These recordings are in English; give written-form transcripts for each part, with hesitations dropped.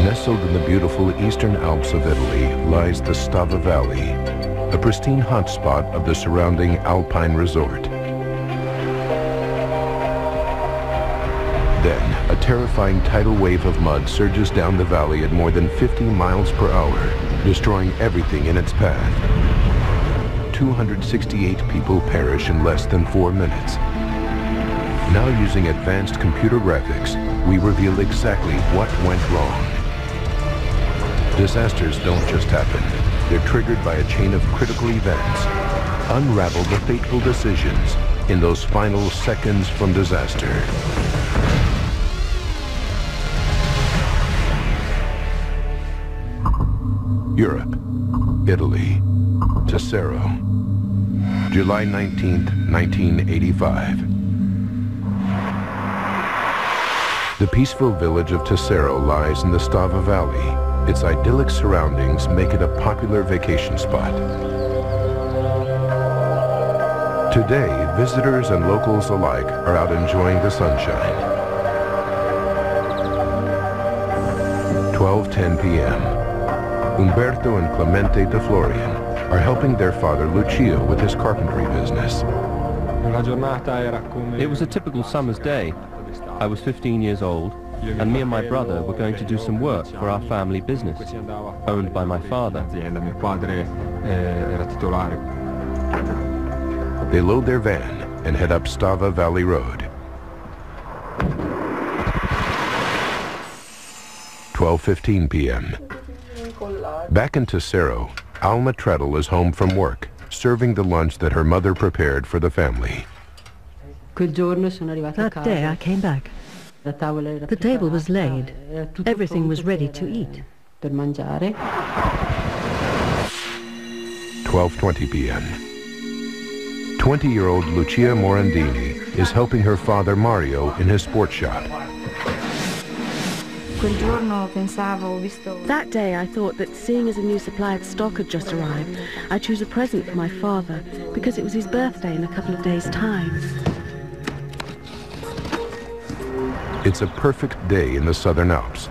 Nestled in the beautiful eastern Alps of Italy lies the Stava Valley, a pristine hotspot of the surrounding alpine resort. Then, a terrifying tidal wave of mud surges down the valley at more than 50 miles per hour, destroying everything in its path. 268 people perish in less than 4 minutes. Now, using advanced computer graphics, we reveal exactly what went wrong. Disasters don't just happen. They're triggered by a chain of critical events. Unravel the fateful decisions in those final seconds from disaster. Europe, Italy, Tesoro, July 19th, 1985. The peaceful village of Tesoro lies in the Stava Valley. Its idyllic surroundings make it a popular vacation spot. Today, visitors and locals alike are out enjoying the sunshine. 12:10 p.m. Umberto and Clemente de Florian are helping their father Lucio with his carpentry business. It was a typical summer's day. I was 15 years old, and me and my brother were going to do some work for our family business, owned by my father. They load their van and head up Stava Valley Road. 12:15 p.m. Back in Tesoro, Alma Treadle is home from work, serving the lunch that her mother prepared for the family. That day I came back. The table was laid. Everything was ready to eat. 12:20 p.m. 20-year-old Lucia Morandini is helping her father Mario in his sports shop. That day I thought that seeing as a new supply of stock had just arrived, I'd choose a present for my father because it was his birthday in a couple of days' time. It's a perfect day in the Southern Alps.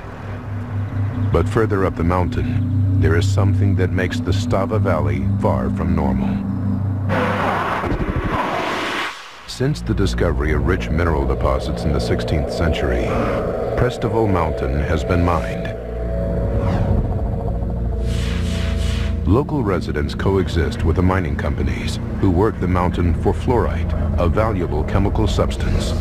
But further up the mountain, there is something that makes the Stava Valley far from normal. Since the discovery of rich mineral deposits in the 16th century, Prestival Mountain has been mined. Local residents coexist with the mining companies who work the mountain for fluorite, a valuable chemical substance.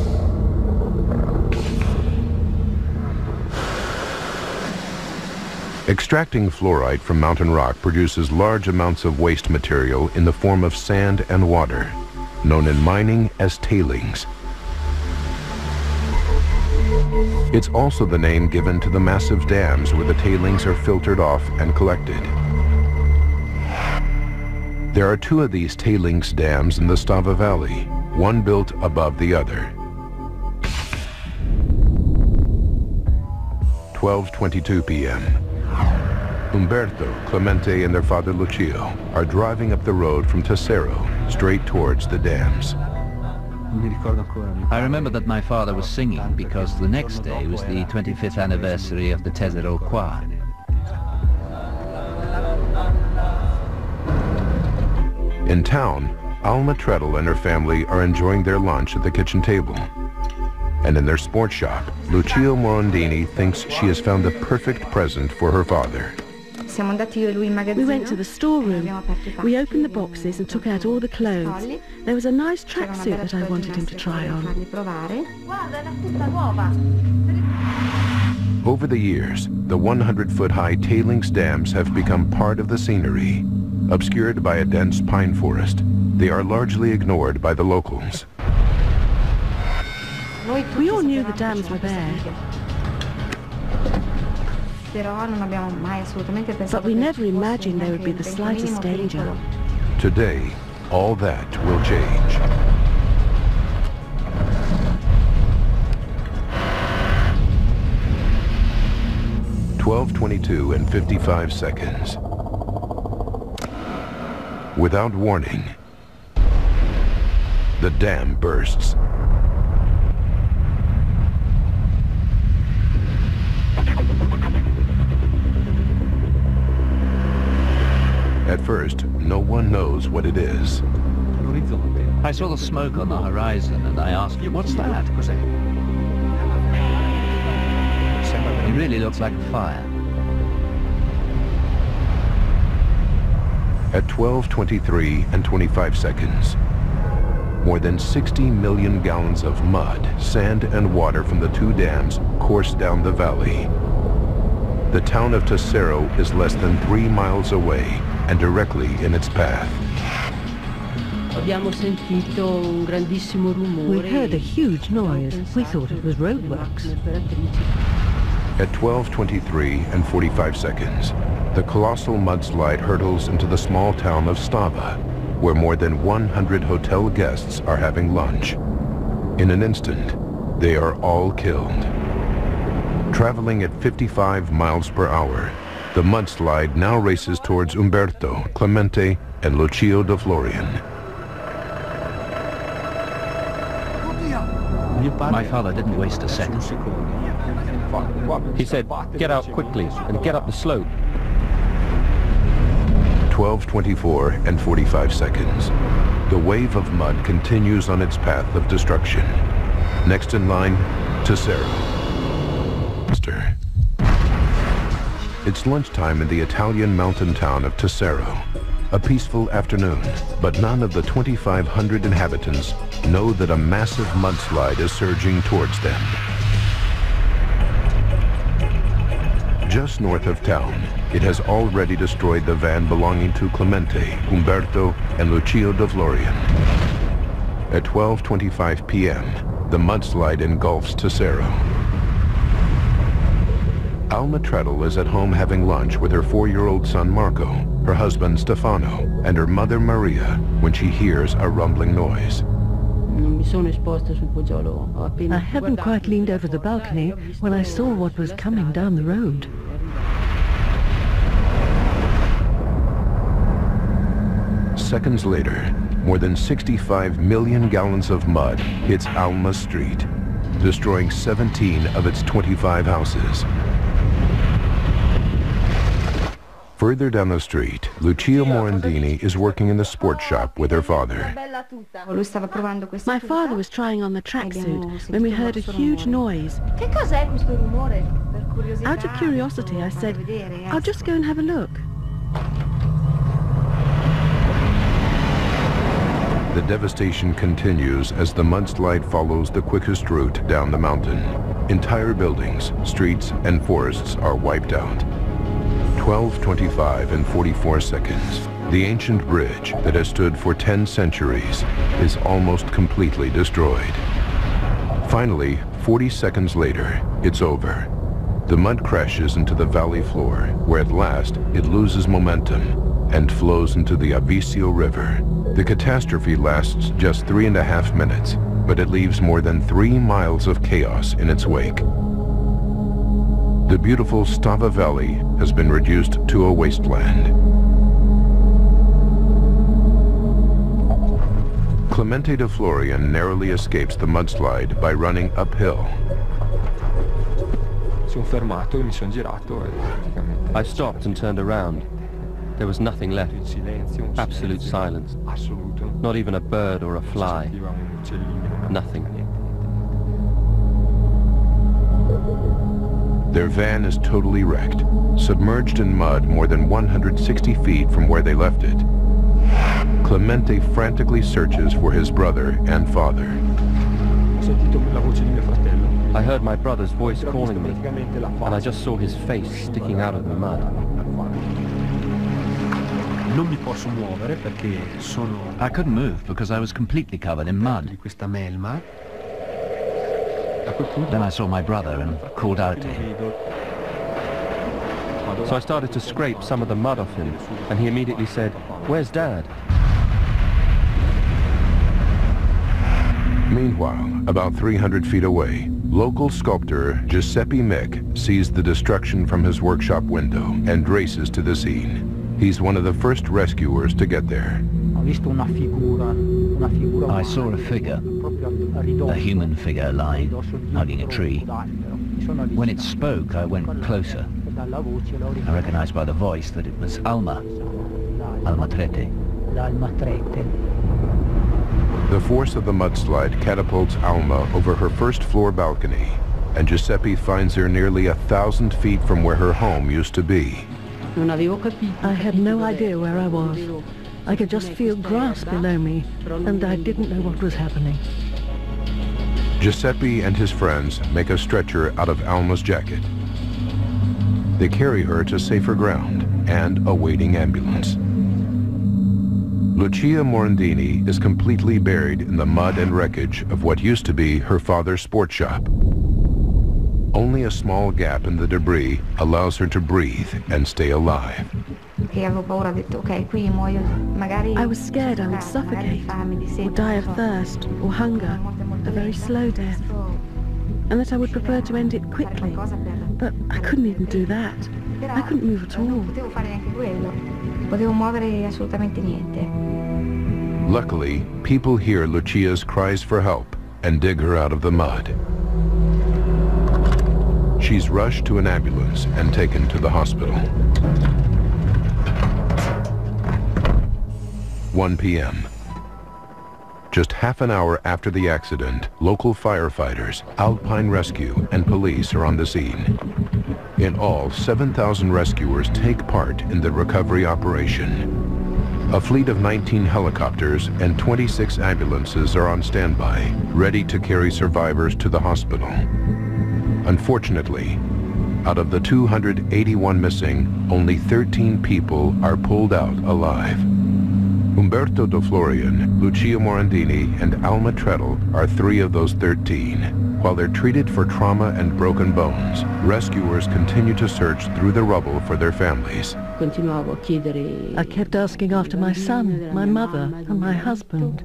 Extracting fluorite from mountain rock produces large amounts of waste material in the form of sand and water, known in mining as tailings. It's also the name given to the massive dams where the tailings are filtered off and collected. There are 2 of these tailings dams in the Stava Valley, one built above the other. 12:22 p.m. Umberto, Clemente, and their father Lucio are driving up the road from Tesoro straight towards the dams. I remember that my father was singing because the next day was the 25th anniversary of the Tesoro Choir. In town, Alma Treadle and her family are enjoying their lunch at the kitchen table. And in their sports shop, Lucio Morandini thinks she has found the perfect present for her father. We went to the storeroom. We opened the boxes and took out all the clothes. There was a nice tracksuit that I wanted him to try on. Over the years, the 100-foot-high tailings dams have become part of the scenery. Obscured by a dense pine forest, they are largely ignored by the locals. We all knew the dams were there, but we never imagined there would be the slightest danger. Today, all that will change. (12:22 and 55 seconds). Without warning, the dam bursts. first, no one knows what it is. I saw the smoke on the horizon and I asked, "What's that?" It really looks like a fire. At 12:23 and 25 seconds, more than 60 million gallons of mud, sand, and water from the two dams course down the valley. The town of Tesoro is less than 3 miles away and directly in its path. We heard a huge noise. We thought it was roadworks. At 12:23 and 45 seconds, the colossal mudslide hurtles into the small town of Stava, where more than 100 hotel guests are having lunch. In an instant, they are all killed. Traveling at 55 miles per hour, the mudslide now races towards Umberto, Clemente, and Lucio de Florian. My father didn't waste a second. He said, "Get out quickly and get up the slope." 12:24 and 45 seconds. The wave of mud continues on its path of destruction. Next in line, Tesoro. It's lunchtime in the Italian mountain town of Tesoro. A peaceful afternoon, but none of the 2,500 inhabitants know that a massive mudslide is surging towards them. Just north of town, it has already destroyed the van belonging to Clemente, Umberto, and Lucio de Florian. At 12:25 p.m., the mudslide engulfs Tesoro. Alma Treadle is at home having lunch with her 4-year-old son Marco, her husband Stefano, and her mother Maria when she hears a rumbling noise. I hadn't quite leaned over the balcony when I saw what was coming down the road. Seconds later, more than 65 million gallons of mud hits Alma's street, destroying 17 of its 25 houses. Further down the street, Lucia Morandini is working in the sports shop with her father. My father was trying on the tracksuit when we heard a huge noise. Out of curiosity, I said, "I'll just go and have a look." The devastation continues as the mudslide follows the quickest route down the mountain. Entire buildings, streets, and forests are wiped out. 12:25 and 44 seconds. The ancient bridge that has stood for 10 centuries is almost completely destroyed. Finally, 40 seconds later, it's over. The mud crashes into the valley floor, where at last it loses momentum and flows into the Avisio River. The catastrophe lasts just 3.5 minutes, but it leaves more than 3 miles of chaos in its wake. The beautiful Stava Valley has been reduced to a wasteland. Clemente de Florian narrowly escapes the mudslide by running uphill. I stopped and turned around. There was nothing left. Absolute silence. Not even a bird or a fly. Nothing. Their van is totally wrecked, submerged in mud more than 160 feet from where they left it. Clemente frantically searches for his brother and father. I heard my brother's voice calling me, and I just saw his face sticking out of the mud. I couldn't move because I was completely covered in mud. Then I saw my brother and called out to him. So I started to scrape some of the mud off him, and he immediately said, "Where's Dad?" Meanwhile, about 300 feet away, local sculptor Giuseppe Mick sees the destruction from his workshop window and races to the scene. He's one of the first rescuers to get there. I saw a figure, a human figure lying, hugging a tree. When it spoke, I went closer. I recognized by the voice that it was Alma. al Matrete. The force of the mudslide catapults Alma over her first floor balcony, and Giuseppe finds her nearly 1,000 feet from where her home used to be. I had no idea where I was. I could just feel grass below me, and I didn't know what was happening. Giuseppe and his friends make a stretcher out of Alma's jacket. They carry her to safer ground and a waiting ambulance. Lucia Morandini is completely buried in the mud and wreckage of what used to be her father's sports shop. Only a small gap in the debris allows her to breathe and stay alive. I was scared I would suffocate, or die of thirst, or hunger, a very slow death, and that I would prefer to end it quickly. But I couldn't even do that. I couldn't move at all. Luckily, people hear Lucia's cries for help and dig her out of the mud. She's rushed to an ambulance and taken to the hospital. 1 p.m. Just half an hour after the accident, local firefighters, Alpine Rescue, and police are on the scene. In all, 7,000 rescuers take part in the recovery operation. A fleet of 19 helicopters and 26 ambulances are on standby, ready to carry survivors to the hospital. Unfortunately, out of the 281 missing, only 13 people are pulled out alive. Umberto De Florian, Lucia Morandini, and Alma Treadle are 3 of those 13. While they're treated for trauma and broken bones, rescuers continue to search through the rubble for their families. I kept asking after my son, my mother, and my husband.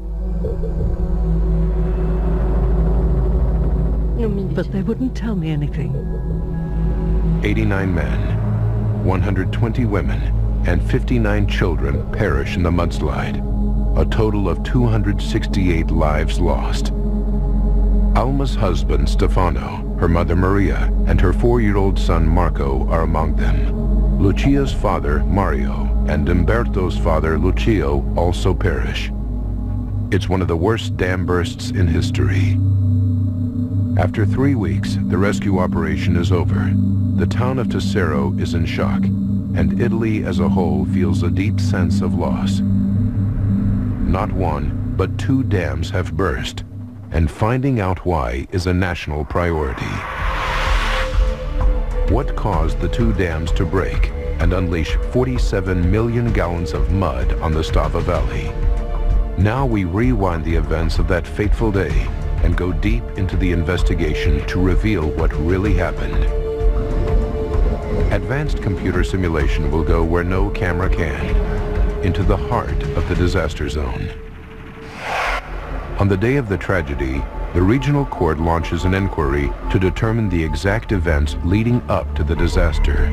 But they wouldn't tell me anything. 89 men, 120 women, and 59 children perish in the mudslide. A total of 268 lives lost. Alma's husband, Stefano, her mother, Maria, and her 4-year-old son, Marco, are among them. Lucia's father, Mario, and Umberto's father, Lucio, also perish. It's one of the worst dam bursts in history. After 3 weeks, the rescue operation is over. The town of Tessero is in shock, and Italy as a whole feels a deep sense of loss. Not 1, but 2 dams have burst, and finding out why is a national priority. What caused the 2 dams to break and unleash 47 million gallons of mud on the Stava Valley? Now we rewind the events of that fateful day and go deep into the investigation to reveal what really happened. Advanced computer simulation will go where no camera can, into the heart of the disaster zone. On the day of the tragedy, the regional court launches an inquiry to determine the exact events leading up to the disaster.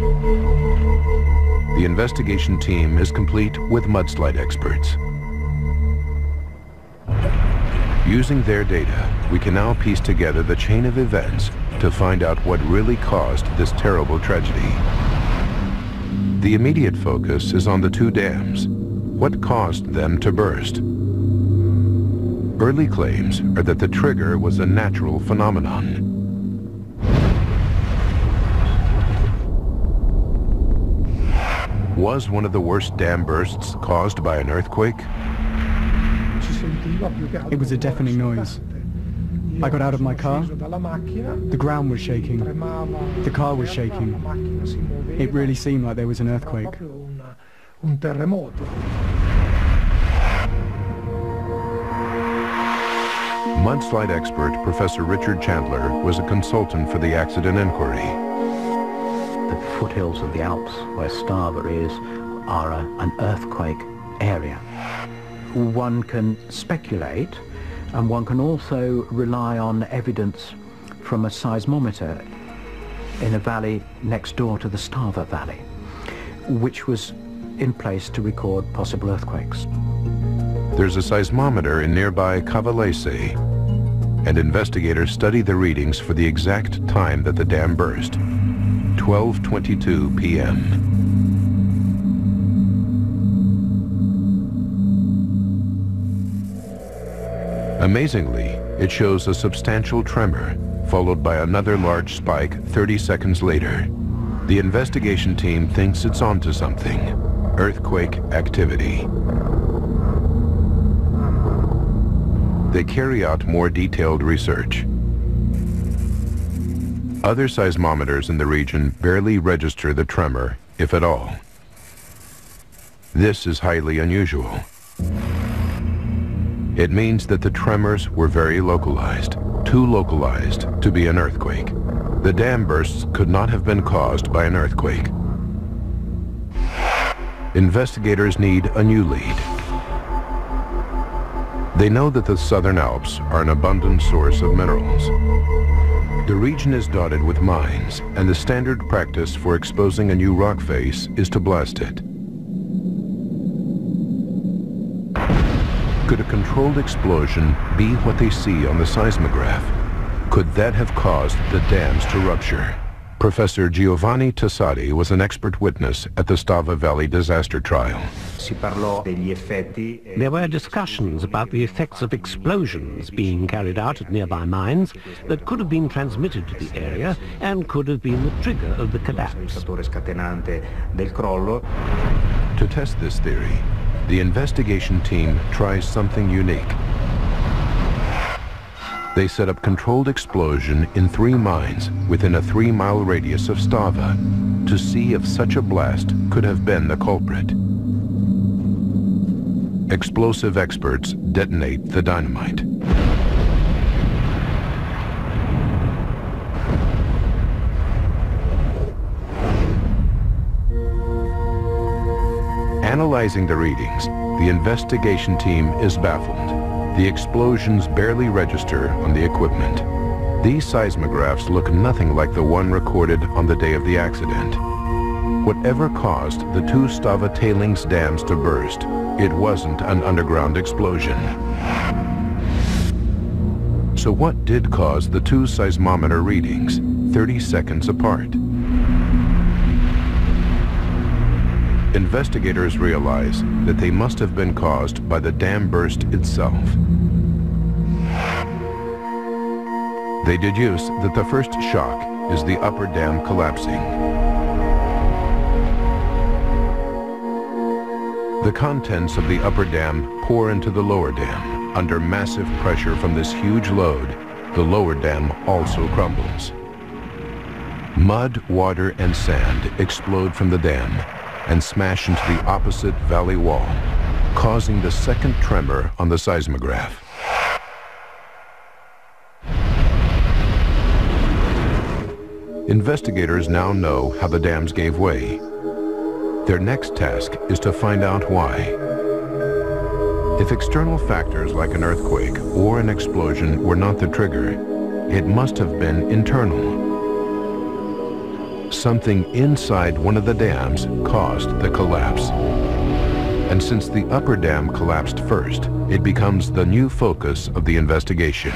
The investigation team is complete with mudslide experts. Using their data, we can now piece together the chain of events to find out what really caused this terrible tragedy. The immediate focus is on the 2 dams. What caused them to burst? Early claims are that the trigger was a natural phenomenon. Was one of the worst dam bursts caused by an earthquake? It was a deafening noise. I got out of my car. The ground was shaking. The car was shaking. It really seemed like there was an earthquake. Mudslide expert Professor Richard Chandler was a consultant for the accident inquiry. The foothills of the Alps, where Stava is, are an earthquake area. One can speculate, and one can also rely on evidence from a seismometer in a valley next door to the Stava Valley, which was in place to record possible earthquakes. There's a seismometer in nearby Cavallese, and investigators study the readings for the exact time that the dam burst, 12:22 p.m. Amazingly, it shows a substantial tremor, followed by another large spike 30 seconds later. The investigation team thinks it's onto something: earthquake activity. They carry out more detailed research. Other seismometers in the region barely register the tremor, if at all. This is highly unusual. It means that the tremors were very localized, too localized to be an earthquake. The dam bursts could not have been caused by an earthquake. Investigators need a new lead. They know that the Southern Alps are an abundant source of minerals. The region is dotted with mines, and the standard practice for exposing a new rock face is to blast it. Could a controlled explosion be what they see on the seismograph? Could that have caused the dams to rupture? Professor Giovanni Tassati was an expert witness at the Stava Valley disaster trial. There were discussions about the effects of explosions being carried out at nearby mines that could have been transmitted to the area and could have been the trigger of the collapse. To test this theory, the investigation team tries something unique. They set up controlled explosion in 3 mines within a 3-mile radius of Stava to see if such a blast could have been the culprit. Explosive experts detonate the dynamite. Analyzing the readings, the investigation team is baffled. The explosions barely register on the equipment. These seismographs look nothing like the one recorded on the day of the accident. Whatever caused the 2 Stava tailings dams to burst, it wasn't an underground explosion. So what did cause the 2 seismometer readings 30 seconds apart? Investigators realize that they must have been caused by the dam burst itself. They deduce that the first shock is the upper dam collapsing. The contents of the upper dam pour into the lower dam. Under massive pressure from this huge load, the lower dam also crumbles. Mud, water, and sand explode from the dam and smash into the opposite valley wall, causing the second tremor on the seismograph. Investigators now know how the dams gave way. Their next task is to find out why. If external factors like an earthquake or an explosion were not the trigger, it must have been internal. Something inside one of the dams caused the collapse. And since the upper dam collapsed first, it becomes the new focus of the investigation.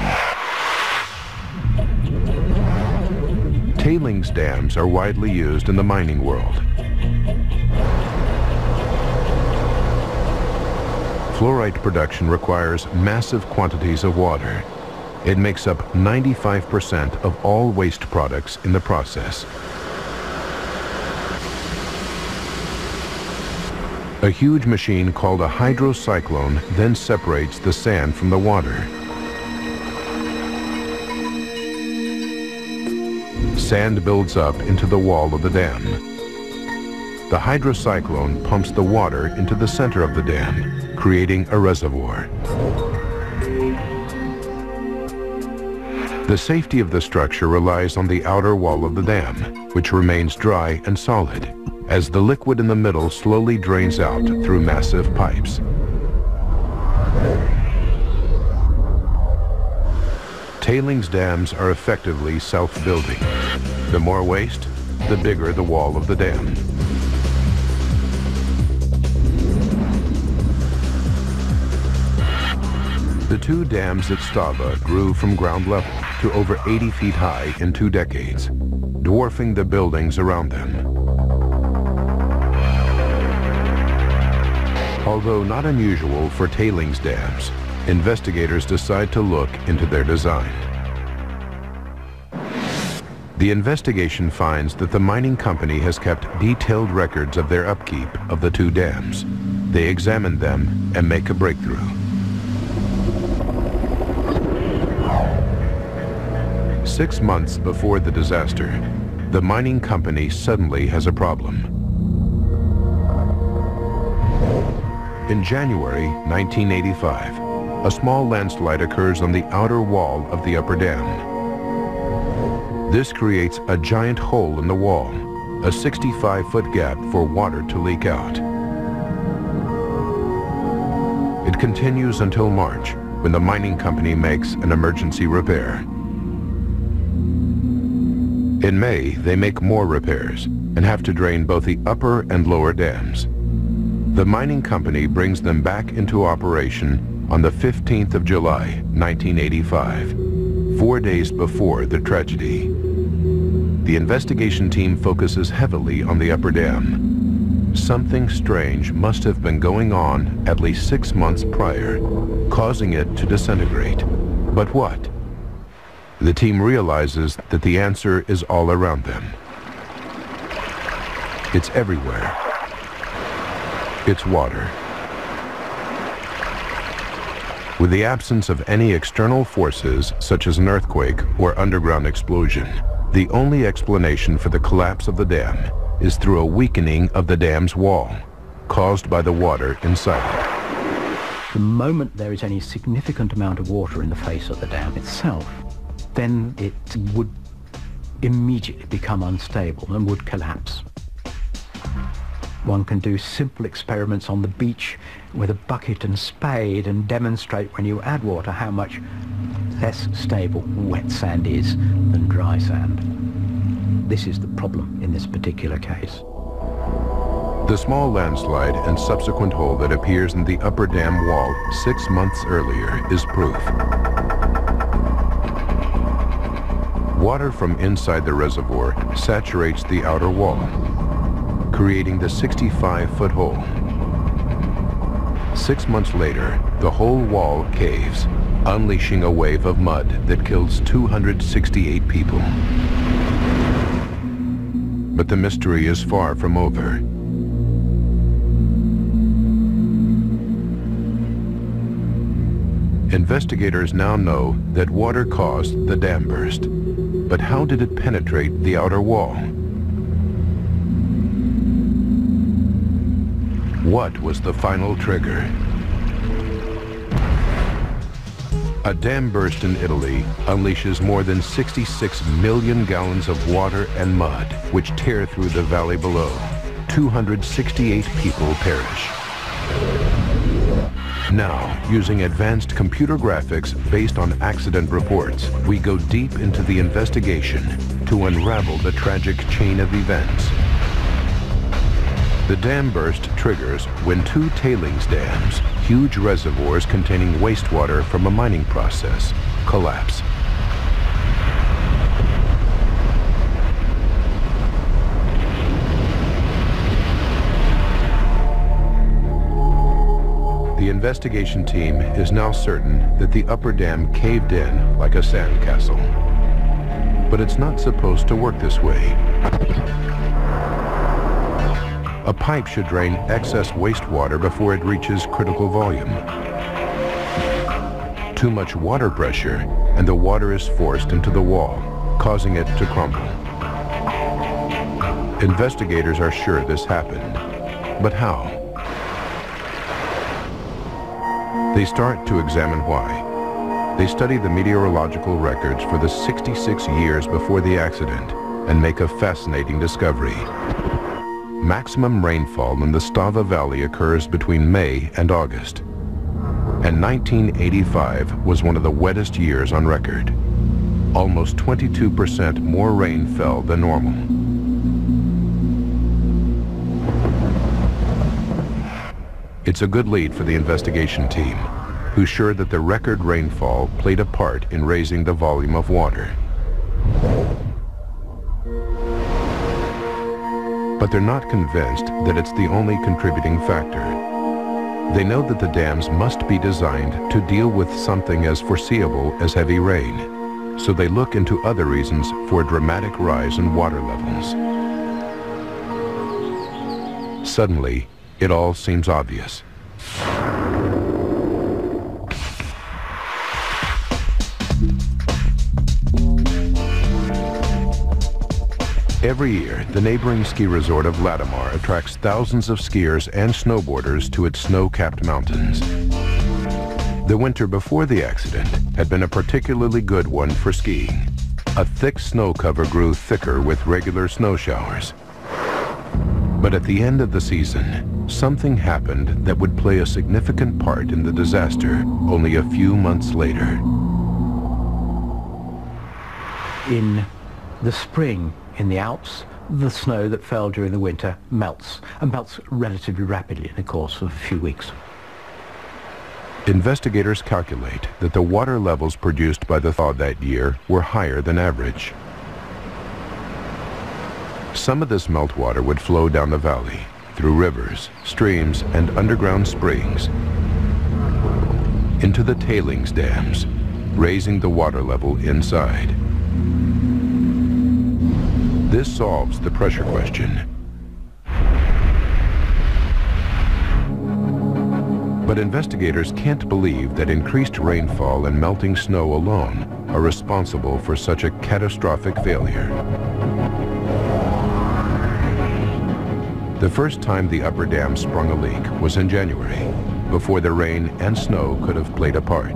Tailings dams are widely used in the mining world. Fluorite production requires massive quantities of water. It makes up 95% of all waste products in the process. A huge machine called a hydrocyclone then separates the sand from the water. Sand builds up into the wall of the dam. The hydrocyclone pumps the water into the center of the dam, creating a reservoir. The safety of the structure relies on the outer wall of the dam, which remains dry and solid, as the liquid in the middle slowly drains out through massive pipes. Tailings dams are effectively self-building. The more waste, the bigger the wall of the dam. The 2 dams at Stava grew from ground level to over 80 feet high in 2 decades, dwarfing the buildings around them. Although not unusual for tailings dams, investigators decide to look into their design. The investigation finds that the mining company has kept detailed records of their upkeep of the two dams. They examine them and make a breakthrough. Six months before the disaster, the mining company suddenly has a problem. In January 1985, a small landslide occurs on the outer wall of the upper dam. This creates a giant hole in the wall, a 65-foot gap for water to leak out. It continues until March, when the mining company makes an emergency repair. In May, they make more repairs and have to drain both the upper and lower dams. The mining company brings them back into operation on the 15th of July, 1985, 4 days before the tragedy. The investigation team focuses heavily on the upper dam. Something strange must have been going on at least 6 months prior, causing it to disintegrate. But what? The team realizes that the answer is all around them. It's everywhere. It's water. With the absence of any external forces, such as an earthquake or underground explosion, the only explanation for the collapse of the dam is through a weakening of the dam's wall, caused by the water inside it. The moment there is any significant amount of water in the face of the dam itself, then it would immediately become unstable and would collapse. One can do simple experiments on the beach with a bucket and spade and demonstrate when you add water how much less stable wet sand is than dry sand. This is the problem in this particular case. The small landslide and subsequent hole that appears in the upper dam wall 6 months earlier is proof. Water from inside the reservoir saturates the outer wall, creating the 65-foot hole. 6 months later, the whole wall caves, unleashing a wave of mud that kills 268 people. But the mystery is far from over. Investigators now know that water caused the dam burst. But how did it penetrate the outer wall? What was the final trigger? A dam burst in Italy unleashes more than 66 million gallons of water and mud, which tear through the valley below. 268 people perish. Now, using advanced computer graphics based on accident reports, we go deep into the investigation to unravel the tragic chain of events. The dam burst triggers when two tailings dams, huge reservoirs containing wastewater from a mining process, collapse. The investigation team is now certain that the upper dam caved in like a sandcastle. But it's not supposed to work this way. A pipe should drain excess wastewater before it reaches critical volume. Too much water pressure, and the water is forced into the wall, causing it to crumble. Investigators are sure this happened, but how? They start to examine why. They study the meteorological records for the 66 years before the accident and make a fascinating discovery. Maximum rainfall in the Stava Valley occurs between May and August. And 1985 was one of the wettest years on record. Almost 22% more rain fell than normal. It's a good lead for the investigation team, who's sure that the record rainfall played a part in raising the volume of water. But they're not convinced that it's the only contributing factor. They know that the dams must be designed to deal with something as foreseeable as heavy rain, so they look into other reasons for a dramatic rise in water levels. Suddenly, it all seems obvious. Every year, the neighboring ski resort of Latimar attracts thousands of skiers and snowboarders to its snow-capped mountains. The winter before the accident had been a particularly good one for skiing. A thick snow cover grew thicker with regular snow showers. But at the end of the season, something happened that would play a significant part in the disaster only a few months later. In the spring, in the Alps, the snow that fell during the winter melts, and melts relatively rapidly in the course of a few weeks. Investigators calculate that the water levels produced by the thaw that year were higher than average. Some of this meltwater would flow down the valley, through rivers, streams, and underground springs, into the tailings dams, raising the water level inside. This solves the pressure question. But investigators can't believe that increased rainfall and melting snow alone are responsible for such a catastrophic failure. The first time the upper dam sprung a leak was in January, before the rain and snow could have played a part.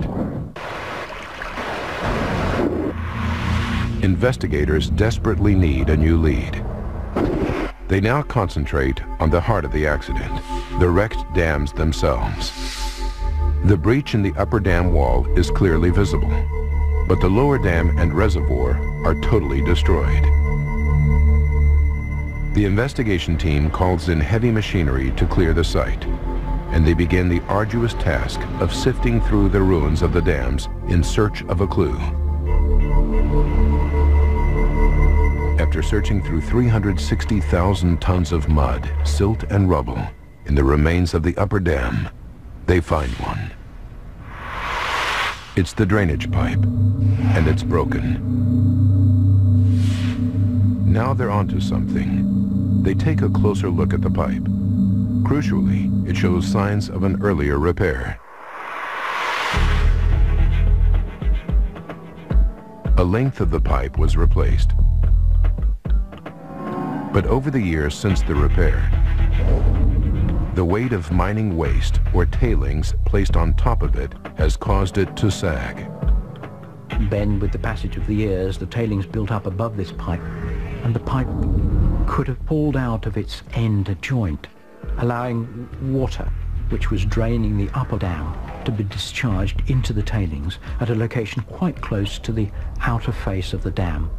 Investigators desperately need a new lead. They now concentrate on the heart of the accident, the wrecked dams themselves. The breach in the upper dam wall is clearly visible, but the lower dam and reservoir are totally destroyed. The investigation team calls in heavy machinery to clear the site, and they begin the arduous task of sifting through the ruins of the dams in search of a clue. After searching through 360,000 tons of mud, silt, and rubble in the remains of the upper dam, they find one. It's the drainage pipe, and it's broken. Now they're onto something. They take a closer look at the pipe. Crucially, it shows signs of an earlier repair. A length of the pipe was replaced. But over the years since the repair, the weight of mining waste or tailings placed on top of it has caused it to sag. Then, with the passage of the years, the tailings built up above this pipe, and the pipe could have pulled out of its end joint, allowing water, which was draining the upper dam, to be discharged into the tailings at a location quite close to the outer face of the dam.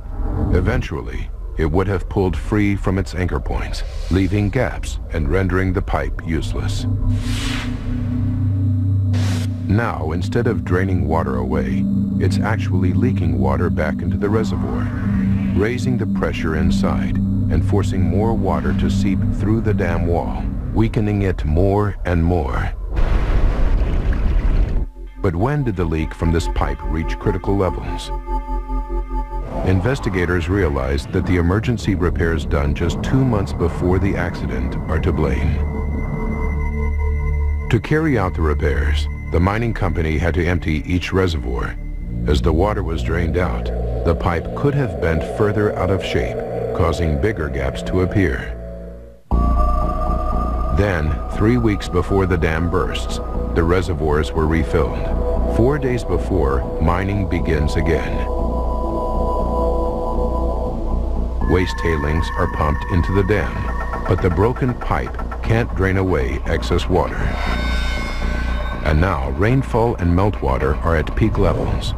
Eventually, it would have pulled free from its anchor points, leaving gaps and rendering the pipe useless. Now, instead of draining water away, it's actually leaking water back into the reservoir, raising the pressure inside and forcing more water to seep through the dam wall, weakening it more and more. But when did the leak from this pipe reach critical levels? Investigators realized that the emergency repairs done just 2 months before the accident are to blame. To carry out the repairs, the mining company had to empty each reservoir. As the water was drained out, the pipe could have bent further out of shape, causing bigger gaps to appear. Then, 3 weeks before the dam bursts, the reservoirs were refilled. 4 days before, mining begins again. Waste tailings are pumped into the dam, but the broken pipe can't drain away excess water. And now rainfall and meltwater are at peak levels.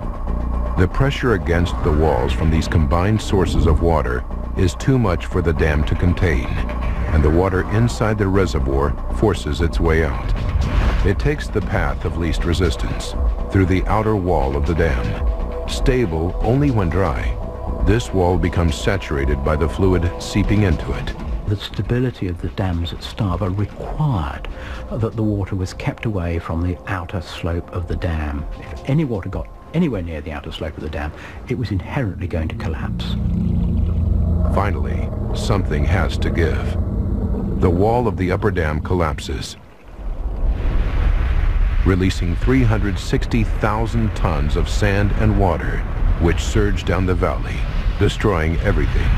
The pressure against the walls from these combined sources of water is too much for the dam to contain, and the water inside the reservoir forces its way out. It takes the path of least resistance, through the outer wall of the dam. Stable only when dry, this wall becomes saturated by the fluid seeping into it, The stability of the dams at Stava required that the water was kept away from the outer slope of the dam. If any water got anywhere near the outer slope of the dam, it was inherently going to collapse. Finally, something has to give. The wall of the upper dam collapses, releasing 360,000 tons of sand and water, which surge down the valley, destroying everything.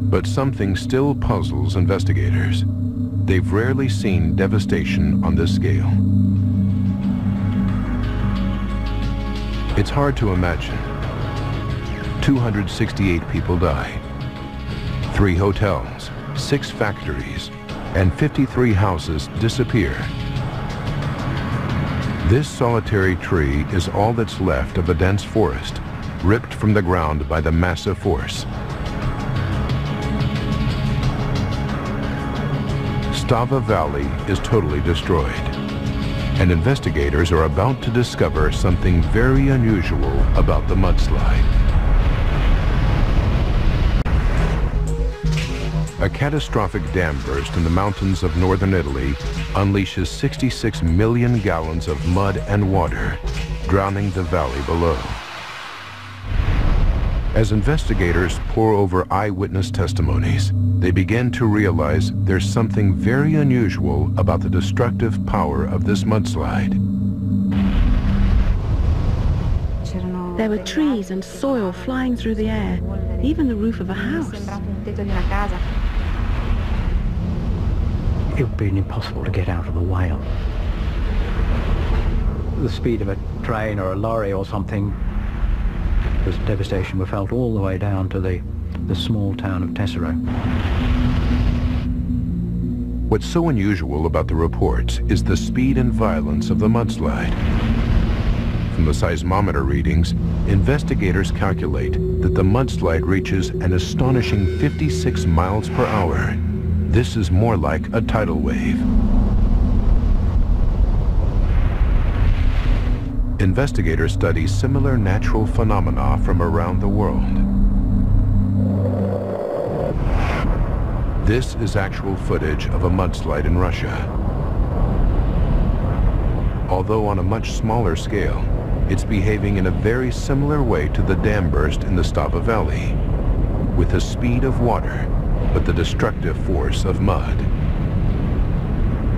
But something still puzzles investigators. They've rarely seen devastation on this scale. It's hard to imagine. 268 people die. 3 hotels, 6 factories, and 53 houses disappear. This solitary tree is all that's left of a dense forest, ripped from the ground by the massive force. Stava Valley is totally destroyed, and investigators are about to discover something very unusual about the mudslide. A catastrophic dam burst in the mountains of northern Italy unleashes 66 million gallons of mud and water, drowning the valley below. As investigators pore over eyewitness testimonies, they begin to realize there's something very unusual about the destructive power of this mudslide. There were trees and soil flying through the air, even the roof of a house. It would have been impossible to get out of the whale. The speed of a train or a lorry or something, the devastation were felt all the way down to the small town of Tessero. What's so unusual about the reports is the speed and violence of the mudslide. From the seismometer readings, investigators calculate that the mudslide reaches an astonishing 56 miles per hour. This is more like a tidal wave. Investigators study similar natural phenomena from around the world. This is actual footage of a mudslide in Russia. Although on a much smaller scale, it's behaving in a very similar way to the dam burst in the Stava Valley, with the speed of water, but the destructive force of mud.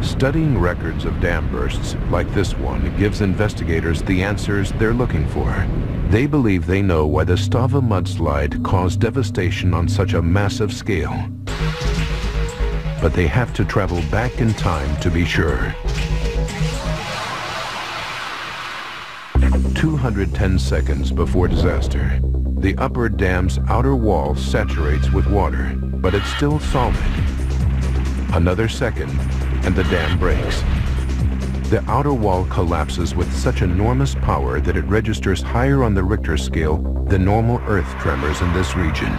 Studying records of dam bursts like this one gives investigators the answers they're looking for. They believe they know why the Stava mudslide caused devastation on such a massive scale. But they have to travel back in time to be sure. 210 seconds before disaster, the upper dam's outer wall saturates with water, but it's still solid. Another second, and the dam breaks. The outer wall collapses with such enormous power that it registers higher on the Richter scale than normal earth tremors in this region.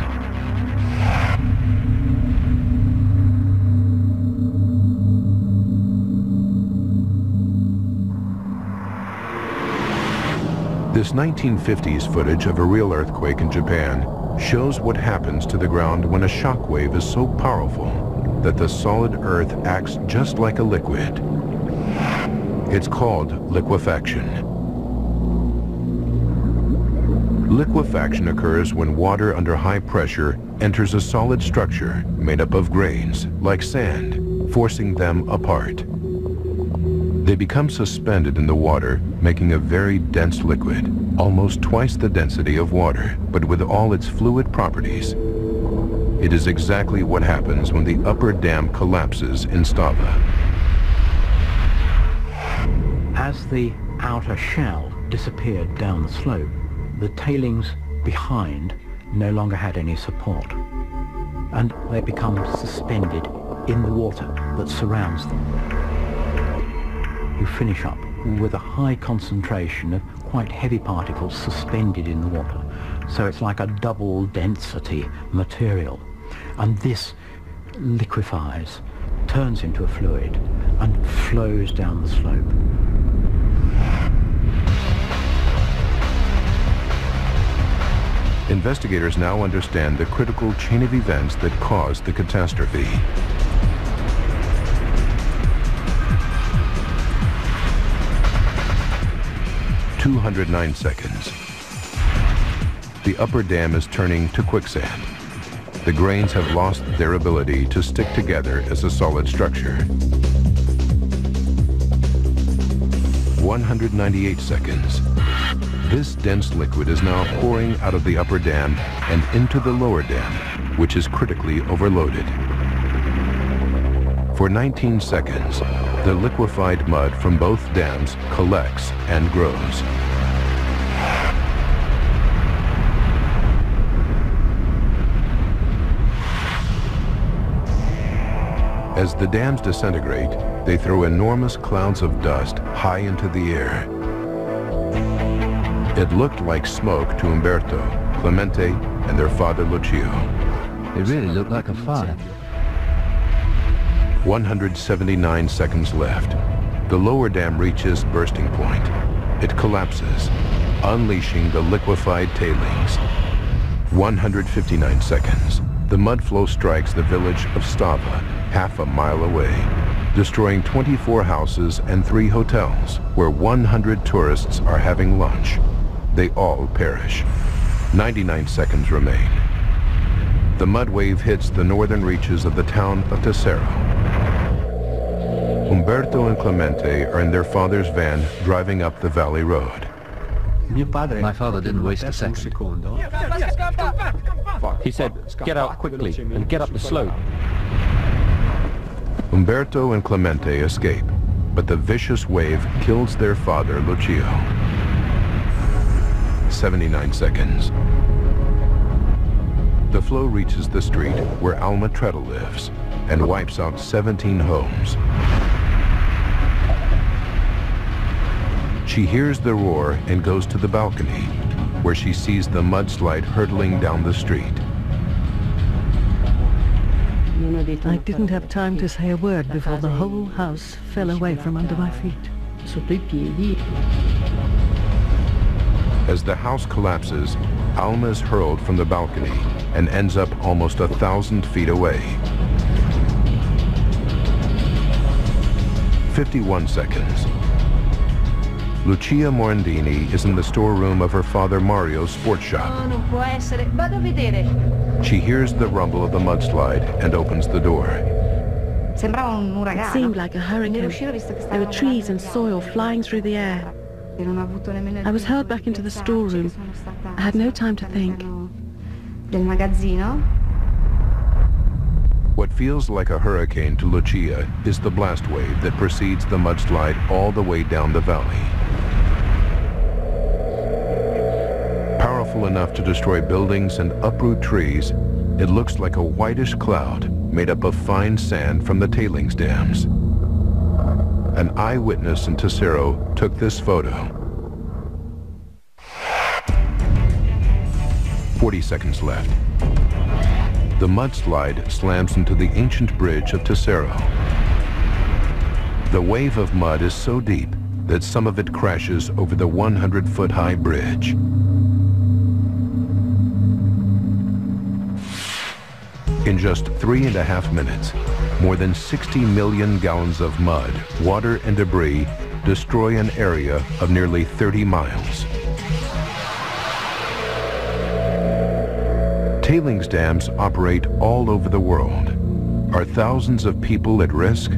This 1950s footage of a real earthquake in Japan shows what happens to the ground when a shock wave is so powerful that the solid earth acts just like a liquid. It's called liquefaction. Liquefaction occurs when water under high pressure enters a solid structure made up of grains, like sand, forcing them apart. They become suspended in the water, making a very dense liquid, almost twice the density of water, but with all its fluid properties. It is exactly what happens when the upper dam collapses in Stava. As the outer shell disappeared down the slope, the tailings behind no longer had any support, and they become suspended in the water that surrounds them. You finish up with a high concentration of quite heavy particles suspended in the water. So it's like a double density material. And this liquefies, turns into a fluid, and flows down the slope. Investigators now understand the critical chain of events that caused the catastrophe. "209 seconds. The upper dam is turning to quicksand. The grains have lost their ability to stick together as a solid structure. 198 seconds. This dense liquid is now pouring out of the upper dam and into the lower dam, which is critically overloaded. For 19 seconds, the liquefied mud from both dams collects and grows. As the dams disintegrate, they throw enormous clouds of dust high into the air. It looked like smoke to Umberto, Clemente, and their father Lucio. It really looked like a fire. 179 seconds left. The lower dam reaches bursting point. It collapses, unleashing the liquefied tailings. 159 seconds. The mud flow strikes the village of Stava, half a mile away, destroying 24 houses and 3 hotels, where 100 tourists are having lunch. They all perish. 99 seconds remain. The mud wave hits the northern reaches of the town of Tesoro. Umberto and Clemente are in their father's van driving up the valley road. My father didn't waste a second. He said, "Get out quickly and get up the slope." Umberto and Clemente escape, but the vicious wave kills their father, Lucio. 79 seconds. The flow reaches the street where Alma Treadle lives and wipes out 17 homes. She hears the roar and goes to the balcony, where she sees the mudslide hurtling down the street. I didn't have time to say a word before the whole house fell away from under my feet. As the house collapses, Alma is hurled from the balcony and ends up almost 1,000 feet away. 51 seconds. Lucia Morandini is in the storeroom of her father Mario's sports shop. She hears the rumble of the mudslide and opens the door. It seemed like a hurricane. There were trees and soil flying through the air. I was hurled back into the storeroom. I had no time to think. What feels like a hurricane to Lucia is the blast wave that precedes the mudslide all the way down the valley. Powerful enough to destroy buildings and uproot trees, it looks like a whitish cloud made up of fine sand from the tailings dams. An eyewitness in Tesoro took this photo. 40 seconds left. The mudslide slams into the ancient bridge of Tesoro. The wave of mud is so deep that some of it crashes over the 100-foot-high bridge. In just 3.5 minutes, more than 60 million gallons of mud, water, and debris destroy an area of nearly 30 miles. Tailings dams operate all over the world. Are thousands of people at risk?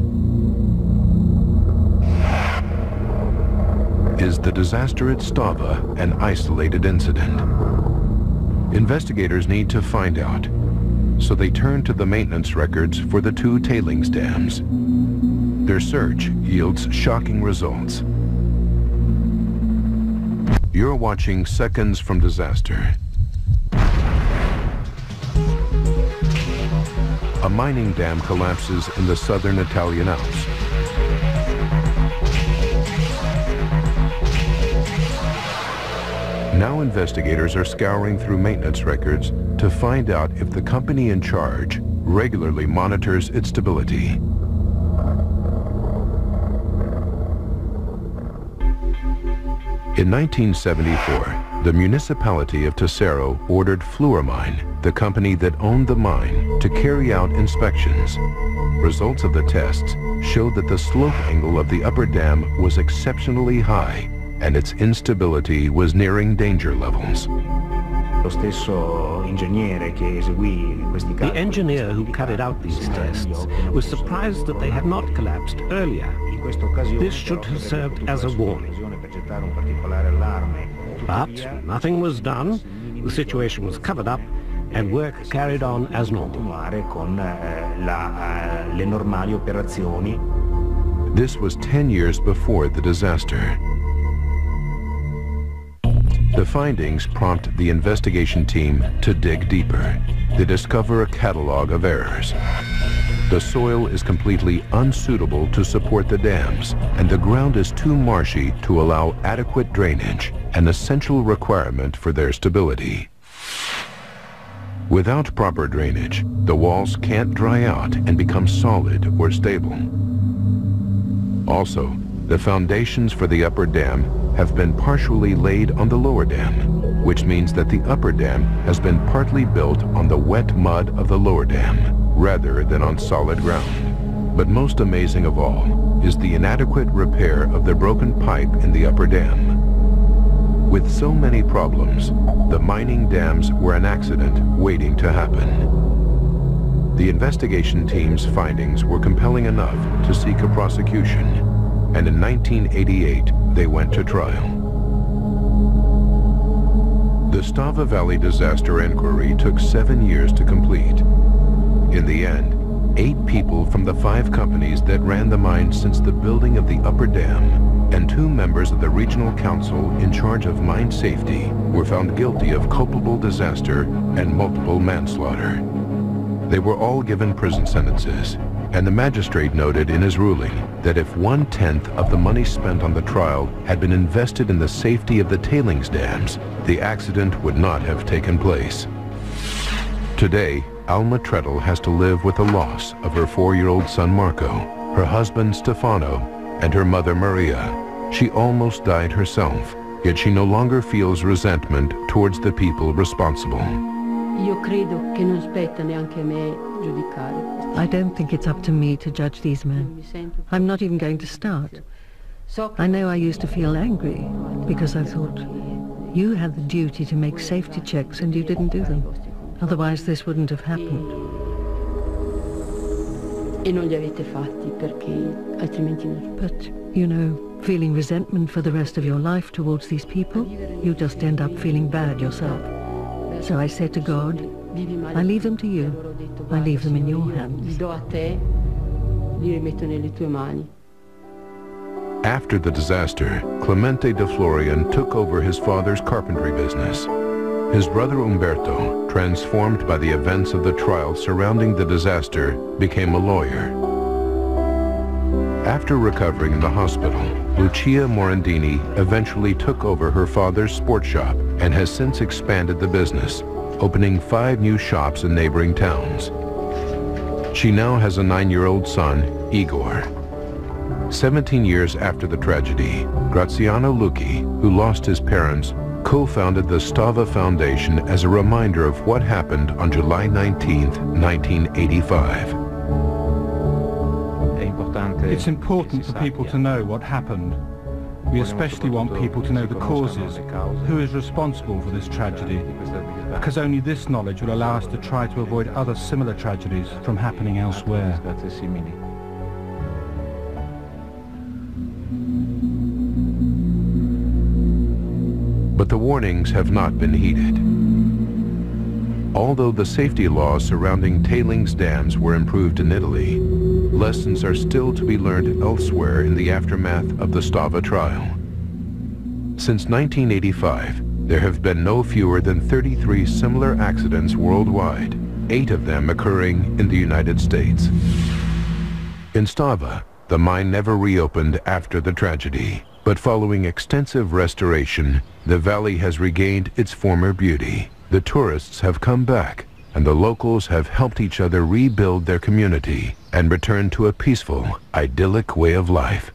Is the disaster at Stava an isolated incident? Investigators need to find out, so they turn to the maintenance records for the 2 tailings dams. Their search yields shocking results. You're watching Seconds from Disaster. A mining dam collapses in the southern Italian Alps. Now investigators are scouring through maintenance records to find out if the company in charge regularly monitors its stability. In 1974, the municipality of Tesoro ordered Fluormine, the company that owned the mine, to carry out inspections. Results of the tests showed that the slope angle of the upper dam was exceptionally high, and its instability was nearing danger levels. The engineer who carried out these tests was surprised that they had not collapsed earlier. This should have served as a warning. But nothing was done, the situation was covered up, and work carried on as normal. This was 10 years before the disaster. The findings prompt the investigation team to dig deeper. They discover a catalog of errors. The soil is completely unsuitable to support the dams, and the ground is too marshy to allow adequate drainage, an essential requirement for their stability. Without proper drainage, the walls can't dry out and become solid or stable. Also, the foundations for the upper dam have been partially laid on the lower dam, which means that the upper dam has been partly built on the wet mud of the lower dam, rather than on solid ground. But most amazing of all is the inadequate repair of the broken pipe in the upper dam. With so many problems, the mining dams were an accident waiting to happen. The investigation team's findings were compelling enough to seek a prosecution, and in 1988, they went to trial. The Stava Valley disaster inquiry took 7 years to complete. In the end, 8 people from the 5 companies that ran the mine since the building of the upper dam and 2 members of the regional council in charge of mine safety were found guilty of culpable disaster and multiple manslaughter. They were all given prison sentences, and the magistrate noted in his ruling that if 1/10 of the money spent on the trial had been invested in the safety of the tailings dams, the accident would not have taken place. Today, Alma Treadle has to live with the loss of her 4-year-old son Marco, her husband Stefano, and her mother Maria. She almost died herself, yet she no longer feels resentment towards the people responsible. I don't think it's up to me to judge these men. I'm not even going to start. I know I used to feel angry because I thought, you had the duty to make safety checks and you didn't do them. Otherwise this wouldn't have happened. But, you know, feeling resentment for the rest of your life towards these people, you just end up feeling bad yourself. So I said to God, I leave them to you. I leave them in your hands. After the disaster, Clemente de Florian took over his father's carpentry business. His brother Umberto, transformed by the events of the trial surrounding the disaster, became a lawyer. After recovering in the hospital, Lucia Morandini eventually took over her father's sports shop and has since expanded the business, opening 5 new shops in neighboring towns. She now has a 9-year-old son, Igor. 17 years after the tragedy, Graziano Lucchi, who lost his parents, co-founded the Stava Foundation as a reminder of what happened on July 19, 1985. It's important for people to know what happened. We especially want people to know the causes, who is responsible for this tragedy, because only this knowledge will allow us to try to avoid other similar tragedies from happening elsewhere. But the warnings have not been heeded. Although the safety laws surrounding tailings dams were improved in Italy, lessons are still to be learned elsewhere in the aftermath of the Stava trial. Since 1985, there have been no fewer than 33 similar accidents worldwide, 8 of them occurring in the United States. In Stava, the mine never reopened after the tragedy, but following extensive restoration, the valley has regained its former beauty. The tourists have come back, and the locals have helped each other rebuild their community and return to a peaceful, idyllic way of life.